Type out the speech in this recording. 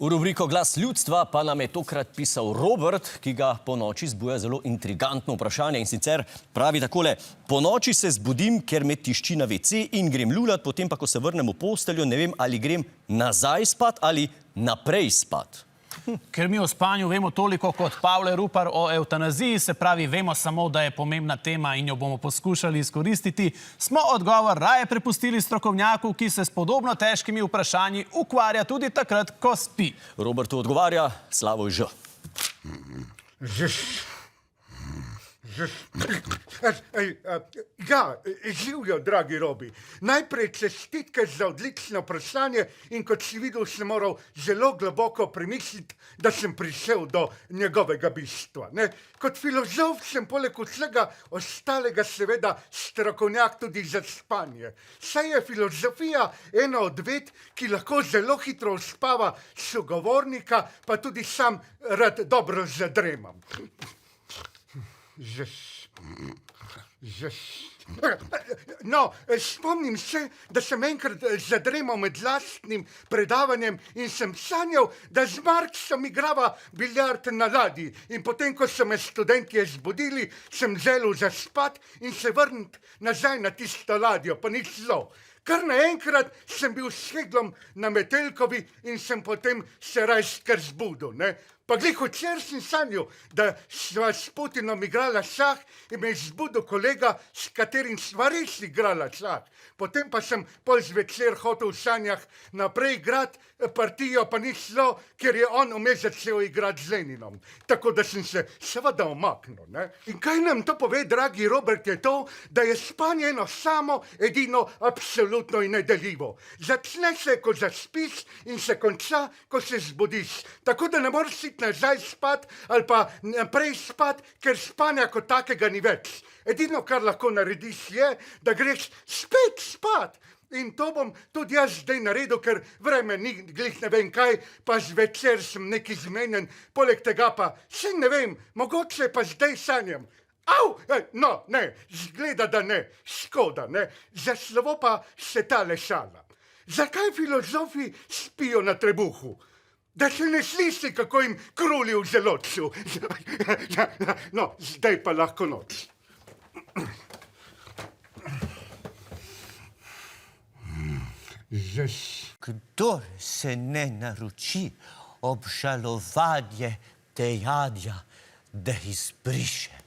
V rubriko Glas ljudstva pa nam je tokrat pisal Robert, ki ga po noči zbuja zelo intrigantno vprašanje in sicer pravi takole: po noči se zbudim, ker me tišči na WC in grem lulat, potem pa, ko se vrnem v posteljo, ne vem, ali grem nazaj spat ali naprej spat. Ker mi o spanju vemo toliko kot Pavle Rupar o evtanaziji, se pravi, vemo samo, da je pomembna tema in jo bomo poskušali izkoristiti, smo odgovor raje prepustili strokovnjaku, ki se s podobno težkimi vprašanji ukvarja tudi takrat, ko spi. Robertu odgovarja Slavoj Ž. Živjo, dragi Robi. Najprej čestitke za odlično vprašanje in kot si videl, sem moral zelo globoko premisliti, da sem prišel do njegovega bistva. Kot filozof sem poleg vsega ostalega seveda strokovnjak tudi za spanje. Saj je filozofija ena od ved, ki lahko zelo hitro uspava sogovornika, pa tudi sam rad dobro zadremam. No, spomnim se, da sem enkrat zadremal med lastnim predavanjem in sem sanjal, da z Marksom igrava biljard na ladji. In potem, ko so me študentje zbudili, sem želel zaspat in se vrniti nazaj na tisto ladjo, pa nič zlo. Kar naenkrat sem bil s keglom na Metelkovi in sem potem se raj kar zbudil. Pa glih včeraj sem sanjal, da sva s Putinom igrala šah in me je zbudil kolega, s katerim sva res igrala šah. Potem pa sem pol zvečer hotel v sanjah naprej igrati partijo, pa ni šlo, ker je on vmes začel igrati z Leninom. Tako da sem se seveda omaknil. In kaj nam to pove, dragi Robert, je to, da je spanje eno samo, edino, absolutno in nedeljivo. Začne se, ko zaspiš in se konča, ko se zbudiš. Tako da ne moreš iti nazaj spat ali pa naprej spat, ker spanja kot takega ni več. Edino, kar lahko narediš, je, da greš spet spat. In to bom tudi jaz zdaj naredil, ker vreme ni glih ne vem kaj, pa zvečer sem neki zmenjen, poleg tega pa še ne vem, mogoče pa zdaj sanjam. Au! No, ne, zgleda, da ne, škoda, ne, za slovo pa še tale šala. Zakaj filozofi spijo na trebuhu? Da se ne sliši, kako jim kruli v želodcu. No, zdaj pa lahko noč. Kdor se ne naroči obžalovanje dejanja, da izbriše.